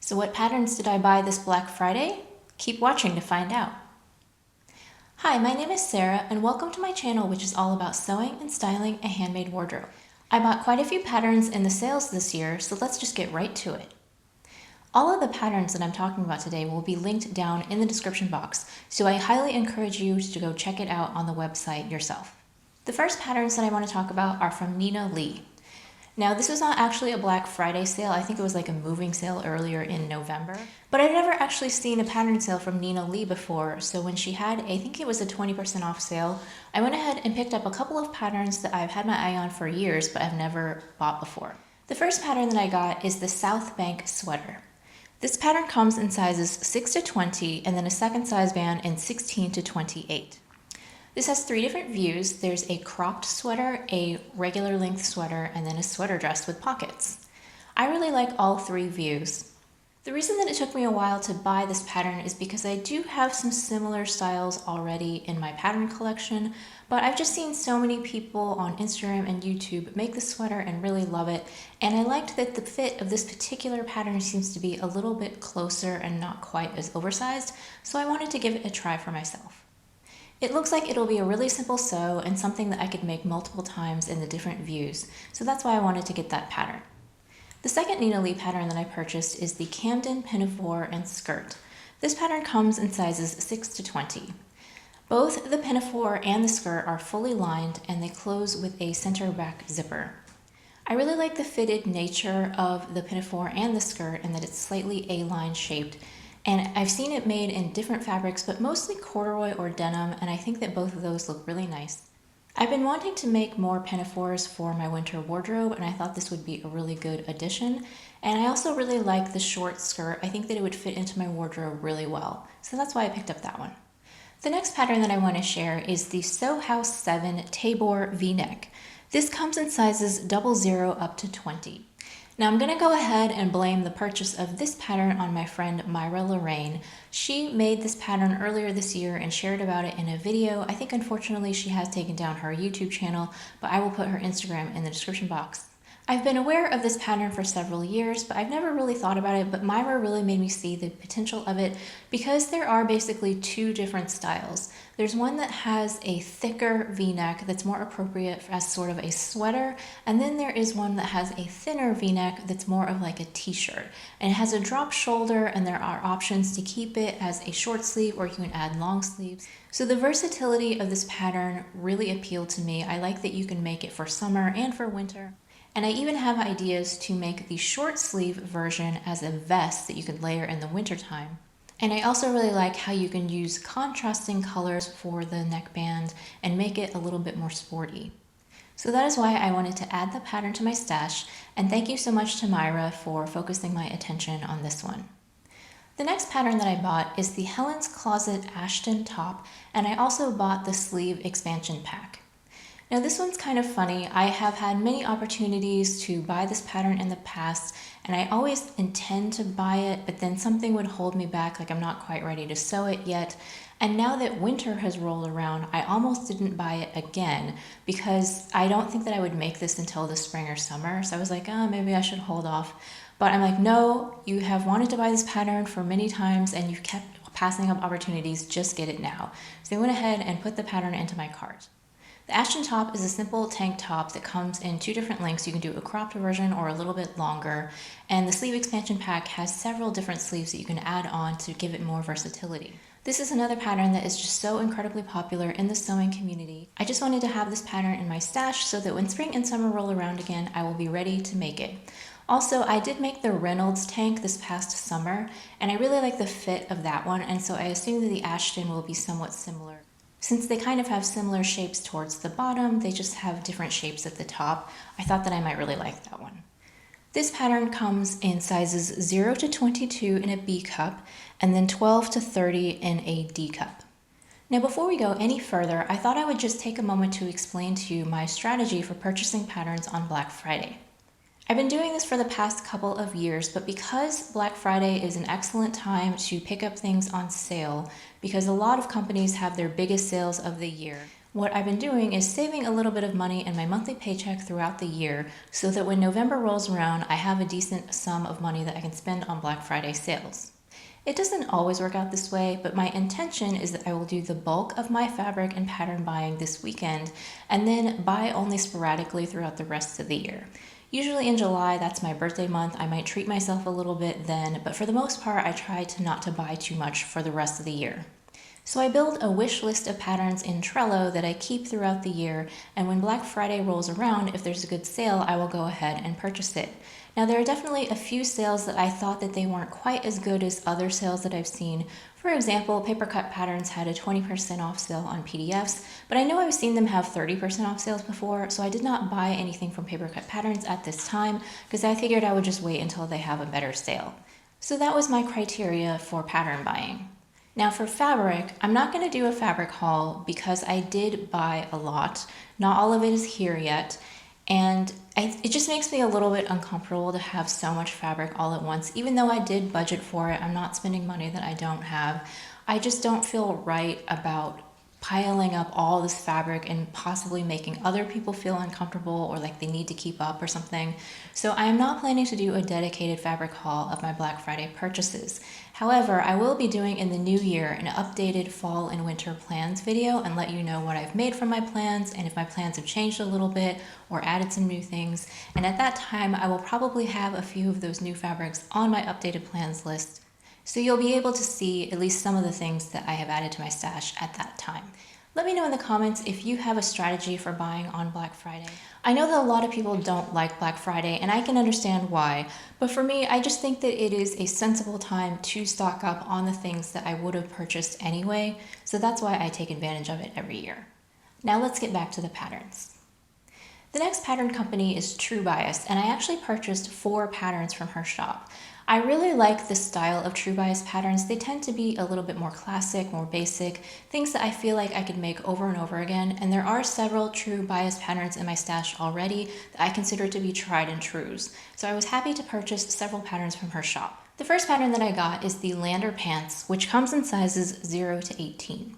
So what patterns did I buy this Black Friday? Keep watching to find out. Hi, my name is Sarah and welcome to my channel, which is all about sewing and styling a handmade wardrobe. I bought quite a few patterns in the sales this year, so let's just get right to it. All of the patterns that I'm talking about today will be linked down in the description box, so I highly encourage you to go check it out on the website yourself. The first patterns that I want to talk about are from Nina Lee. Now, this was not actually a Black Friday sale. I think it was like a moving sale earlier in November. But I've never actually seen a pattern sale from Nina Lee before, so when she had, I think it was a 20% off sale, I went ahead and picked up a couple of patterns that I've had my eye on for years, but I've never bought before. The first pattern that I got is the South Bank sweater. This pattern comes in sizes 6 to 20 and then a second size band in 16 to 28. This has three different views. There's a cropped sweater, a regular length sweater, and then a sweater dress with pockets. I really like all three views. The reason that it took me a while to buy this pattern is because I do have some similar styles already in my pattern collection, but I've just seen so many people on Instagram and YouTube make the sweater and really love it, and I liked that the fit of this particular pattern seems to be a little bit closer and not quite as oversized, so I wanted to give it a try for myself. It looks like it'll be a really simple sew and something that I could make multiple times in the different views, so that's why I wanted to get that pattern. The second Nina Lee pattern that I purchased is the Camden pinafore and skirt. This pattern comes in sizes 6 to 20. Both the pinafore and the skirt are fully lined and they close with a center back zipper. I really like the fitted nature of the pinafore and the skirt and that it's slightly A-line shaped. And I've seen it made in different fabrics, but mostly corduroy or denim, and I think that both of those look really nice. I've been wanting to make more pinafores for my winter wardrobe, and I thought this would be a really good addition. And I also really like the short skirt. I think that it would fit into my wardrobe really well, so that's why I picked up that one. The next pattern that I want to share is the Sew House 7 Tabor V-neck. This comes in sizes 00 up to 20. Now I'm going to go ahead and blame the purchase of this pattern on my friend Myra Lorraine. She made this pattern earlier this year and shared about it in a video. I think unfortunately she has taken down her YouTube channel, but I will put her Instagram in the description box. I've been aware of this pattern for several years, but I've never really thought about it, but Myra really made me see the potential of it because there are basically two different styles. There's one that has a thicker V-neck that's more appropriate as sort of a sweater, and then there is one that has a thinner V-neck that's more of like a t-shirt. And it has a drop shoulder, and there are options to keep it as a short sleeve or you can add long sleeves. So the versatility of this pattern really appealed to me. I like that you can make it for summer and for winter. And I even have ideas to make the short sleeve version as a vest that you could layer in the wintertime. And I also really like how you can use contrasting colors for the neckband and make it a little bit more sporty. So that is why I wanted to add the pattern to my stash, and thank you so much to Myra for focusing my attention on this one. The next pattern that I bought is the Helen's Closet Ashton top, and I also bought the sleeve expansion pack. Now this one's kind of funny. I have had many opportunities to buy this pattern in the past, and I always intend to buy it, but then something would hold me back, like I'm not quite ready to sew it yet. And now that winter has rolled around, I almost didn't buy it again because I don't think that I would make this until the spring or summer. So I was like, oh, maybe I should hold off. But I'm like, no, you have wanted to buy this pattern for many times and you've kept passing up opportunities, just get it now. So I went ahead and put the pattern into my cart. The Ashton top is a simple tank top that comes in two different lengths. You can do a cropped version or a little bit longer. And the sleeve expansion pack has several different sleeves that you can add on to give it more versatility. This is another pattern that is just so incredibly popular in the sewing community. I just wanted to have this pattern in my stash so that when spring and summer roll around again, I will be ready to make it. Also, I did make the Reynolds tank this past summer, and I really like the fit of that one, and so I assume that the Ashton will be somewhat similar. Since they kind of have similar shapes towards the bottom, they just have different shapes at the top. I thought that I might really like that one. This pattern comes in sizes 0 to 22 in a B cup, and then 12 to 30 in a D cup. Now before we go any further, I thought I would just take a moment to explain to you my strategy for purchasing patterns on Black Friday. I've been doing this for the past couple of years, but because Black Friday is an excellent time to pick up things on sale, because a lot of companies have their biggest sales of the year, What I've been doing is saving a little bit of money in my monthly paycheck throughout the year so that when November rolls around, I have a decent sum of money that I can spend on Black Friday sales. It doesn't always work out this way, but my intention is that I will do the bulk of my fabric and pattern buying this weekend and then buy only sporadically throughout the rest of the year. Usually in July, that's my birthday month, I might treat myself a little bit then, but for the most part, I try to not to buy too much for the rest of the year. So I build a wish list of patterns in Trello that I keep throughout the year, and when Black Friday rolls around, if there's a good sale, I will go ahead and purchase it. Now there are definitely a few sales that I thought that they weren't quite as good as other sales that I've seen. For example, Paper Cut Patterns had a 20% off sale on PDFs, but I know I've seen them have 30% off sales before, so I did not buy anything from Paper Cut Patterns at this time because I figured I would just wait until they have a better sale. So that was my criteria for pattern buying. Now for fabric, I'm not going to do a fabric haul because I did buy a lot. Not all of it is here yet. And it just makes me a little bit uncomfortable to have so much fabric all at once. Even though I did budget for it, I'm not spending money that I don't have. I just don't feel right about piling up all this fabric and possibly making other people feel uncomfortable or like they need to keep up or something. So I am not planning to do a dedicated fabric haul of my Black Friday purchases. However, I will be doing in the new year an updated fall and winter plans video and let you know what I've made from my plans and if my plans have changed a little bit or added some new things. And at that time, I will probably have a few of those new fabrics on my updated plans list. So you'll be able to see at least some of the things that I have added to my stash at that time. Let me know in the comments if you have a strategy for buying on Black Friday. I know that a lot of people don't like Black Friday, and I can understand why, but for me, I just think that it is a sensible time to stock up on the things that I would have purchased anyway, so that's why I take advantage of it every year. Now let's get back to the patterns. The next pattern company is True Bias, and I actually purchased 4 patterns from her shop. I really like the style of True Bias patterns. They tend to be a little bit more classic, more basic, things that I feel like I could make over and over again, and there are several True Bias patterns in my stash already that I consider to be tried and trues. So I was happy to purchase several patterns from her shop. The first pattern that I got is the Lander Pants, which comes in sizes 0 to 18.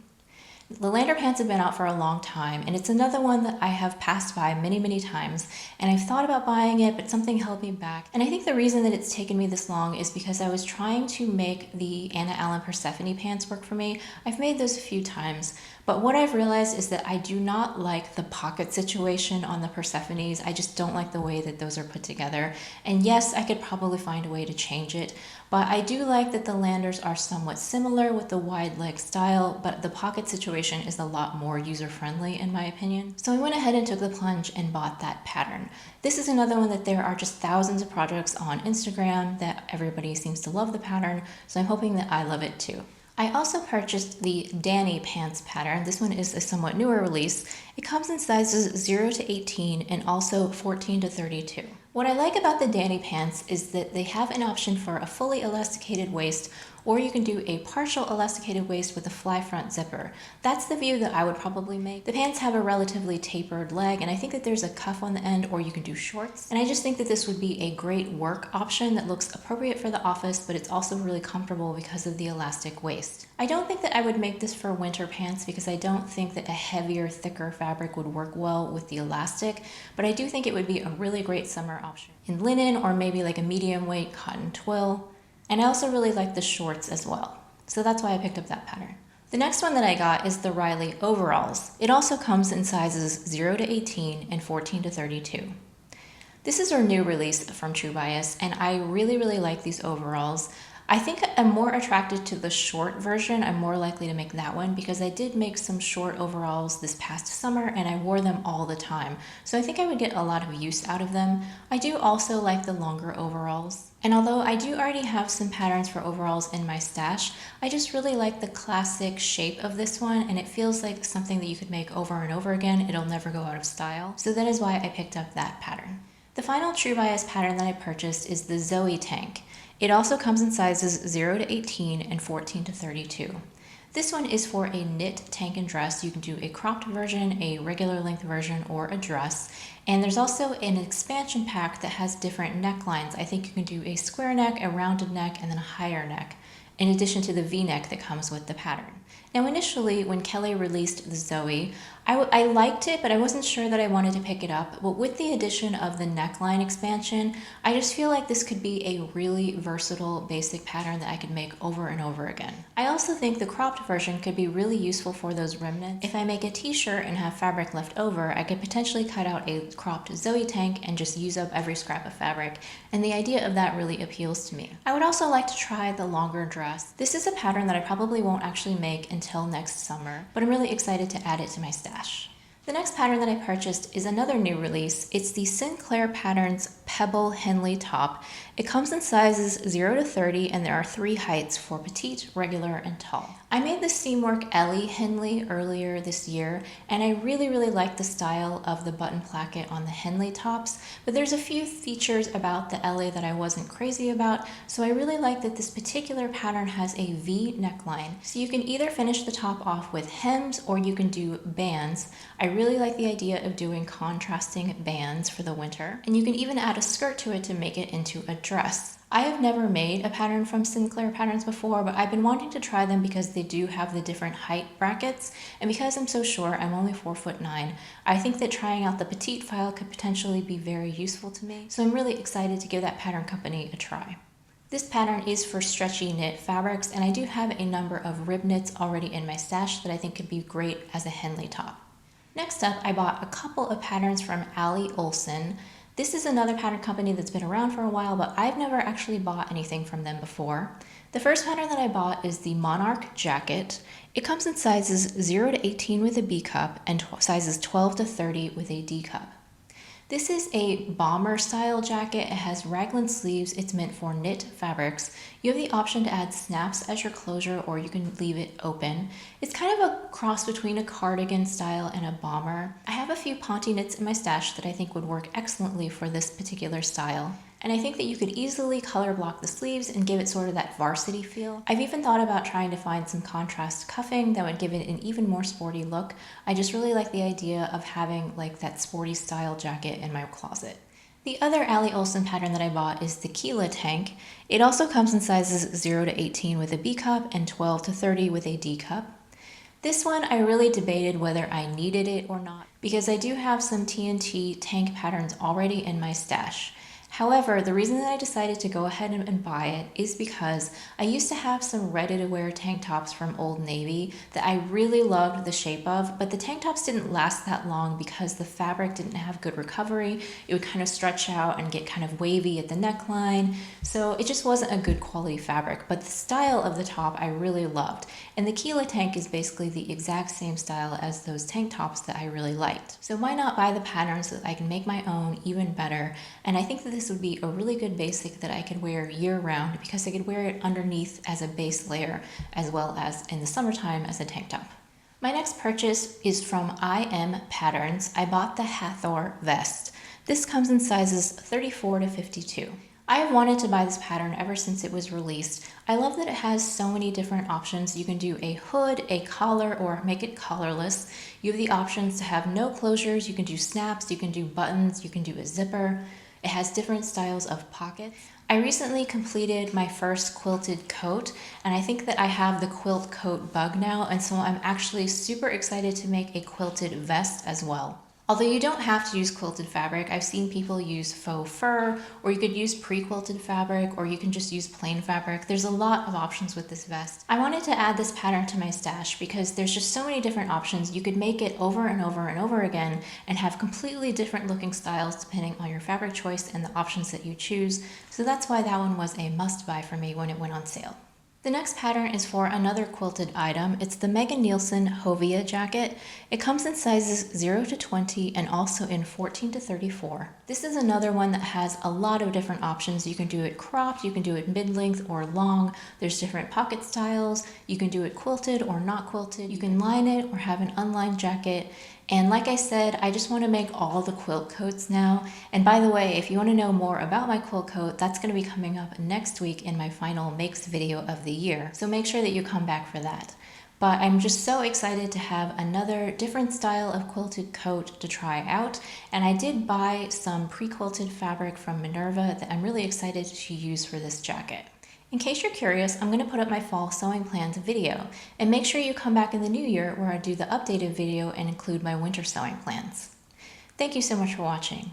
The Lander Pants have been out for a long time, and it's another one that I have passed by many times, and I've thought about buying it, but something held me back. And I think the reason that it's taken me this long is because I was trying to make the Anna Allen Persephone pants work for me. I've made those a few times, but what I've realized is that I do not like the pocket situation on the Persephones. I just don't like the way that those are put together. And yes, I could probably find a way to change it, but I do like that the Landers are somewhat similar with the wide leg style, but the pocket situation is a lot more user-friendly in my opinion. So I went ahead and took the plunge and bought that pattern. This is another one that there are just thousands of projects on Instagram that everybody seems to love the pattern, so I'm hoping that I love it too. I also purchased the Danny Pants pattern. This one is a somewhat newer release. It comes in sizes 0 to 18 and also 14 to 32. What I like about the Danny Pants is that they have an option for a fully elasticated waist, or you can do a partial elasticated waist with a fly front zipper. That's the view that I would probably make. The pants have a relatively tapered leg, and I think that there's a cuff on the end, or you can do shorts. And I just think that this would be a great work option that looks appropriate for the office, but it's also really comfortable because of the elastic waist. I don't think that I would make this for winter pants because I don't think that a heavier, thicker fabric would work well with the elastic, but I do think it would be a really great summer option in linen or maybe like a medium weight cotton twill. And I also really like the shorts as well. So that's why I picked up that pattern. The next one that I got is the Riley Overalls. It also comes in sizes 0 to 18 and 14 to 32. This is our new release from True Bias, and I really like these overalls. I think I'm more attracted to the short version. I'm more likely to make that one because I did make some short overalls this past summer and I wore them all the time. So I think I would get a lot of use out of them. I do also like the longer overalls. And although I do already have some patterns for overalls in my stash, I just really like the classic shape of this one, and it feels like something that you could make over and over again. It'll never go out of style. So that is why I picked up that pattern. The final True Bias pattern that I purchased is the Zoe Tank. It also comes in sizes 0 to 18 and 14 to 32. This one is for a knit tank and dress. You can do a cropped version, a regular length version, or a dress. And there's also an expansion pack that has different necklines. I think you can do a square neck, a rounded neck, and then a higher neck, in addition to the V-neck that comes with the pattern. Now initially, when Kelly released the Zoe, I liked it, but I wasn't sure that I wanted to pick it up. But with the addition of the neckline expansion, I just feel like this could be a really versatile basic pattern that I could make over and over again. I also think the cropped version could be really useful for those remnants. If I make a t-shirt and have fabric left over, I could potentially cut out a cropped Zoe tank and just use up every scrap of fabric, and the idea of that really appeals to me. I would also like to try the longer dress. This is a pattern that I probably won't actually make until next summer, but I'm really excited to add it to my stash. The next pattern that I purchased is another new release. It's the Sinclair Patterns Pebble Henley top. It comes in sizes 0 to 30 and there are 3 heights for petite, regular, and tall. I made the Seamwork Ellie Henley earlier this year, and I really like the style of the button placket on the Henley tops, but there's a few features about the Ellie that I wasn't crazy about, so I really like that this particular pattern has a V neckline. So you can either finish the top off with hems or you can do bands. I really like the idea of doing contrasting bands for the winter, and you can even add a skirt to it to make it into a dress. I have never made a pattern from Sinclair Patterns before, but I've been wanting to try them because they do have the different height brackets, and because I'm so short, I'm only 4'9", I think that trying out the petite file could potentially be very useful to me, so I'm really excited to give that pattern company a try. This pattern is for stretchy knit fabrics, and I do have a number of rib knits already in my stash that I think could be great as a Henley top. Next up, I bought a couple of patterns from Olsen. This is another pattern company that's been around for a while, but I've never actually bought anything from them before. The first pattern that I bought is the Monarch Jacket. It comes in sizes 0 to 18 with a B cup and sizes 12 to 30 with a D cup. This is a bomber style jacket. It has raglan sleeves. It's meant for knit fabrics. You have the option to add snaps as your closure, or you can leave it open. It's kind of a cross between a cardigan style and a bomber. I have a few Ponte knits in my stash that I think would work excellently for this particular style. And I think that you could easily color block the sleeves and give it sort of that varsity feel. I've even thought about trying to find some contrast cuffing that would give it an even more sporty look. I just really like the idea of having like that sporty style jacket in my closet. The other Olsen pattern that I bought is the Keela tank. It also comes in sizes 0 to 18 with a B cup and 12 to 30 with a D cup. This one I really debated whether I needed it or not because I do have some TNT tank patterns already in my stash. However, the reason that I decided to go ahead and buy it is because I used to have some ready-to-wear tank tops from Old Navy that I really loved the shape of, but the tank tops didn't last that long because the fabric didn't have good recovery. It would kind of stretch out and get kind of wavy at the neckline, so it just wasn't a good quality fabric, but the style of the top I really loved. And the Keela tank is basically the exact same style as those tank tops that I really liked. So why not buy the pattern so that I can make my own even better? And I think that this would be a really good basic that I could wear year-round because I could wear it underneath as a base layer as well as in the summertime as a tank top. My next purchase is from IM Patterns. I bought the Hathor vest. This comes in sizes 34 to 52. I have wanted to buy this pattern ever since it was released. I love that it has so many different options. You can do a hood, a collar, or make it collarless. You have the options to have no closures. You can do snaps, you can do buttons, you can do a zipper. It has different styles of pockets. I recently completed my first quilted coat, and I think that I have the quilt coat bug now, and so I'm actually super excited to make a quilted vest as well. Although you don't have to use quilted fabric, I've seen people use faux fur, or you could use pre-quilted fabric, or you can just use plain fabric. There's a lot of options with this vest. I wanted to add this pattern to my stash because there's just so many different options. You could make it over and over and over again and have completely different looking styles depending on your fabric choice and the options that you choose. So that's why that one was a must buy for me when it went on sale. The next pattern is for another quilted item. It's the Nielsen Hovia jacket. It comes in sizes 0 to 20 and also in 14 to 34. This is another one that has a lot of different options. You can do it cropped, you can do it mid-length or long. There's different pocket styles. You can do it quilted or not quilted. You can line it or have an unlined jacket. And like I said, I just want to make all the quilt coats now. And by the way, if you want to know more about my quilt coat, that's going to be coming up next week in my final makes video of the year. So make sure that you come back for that. But I'm just so excited to have another different style of quilted coat to try out. And I did buy some pre-quilted fabric from Minerva that I'm really excited to use for this jacket. In case you're curious, I'm going to put up my fall sewing plans video, and make sure you come back in the new year where I do the updated video and include my winter sewing plans. Thank you so much for watching.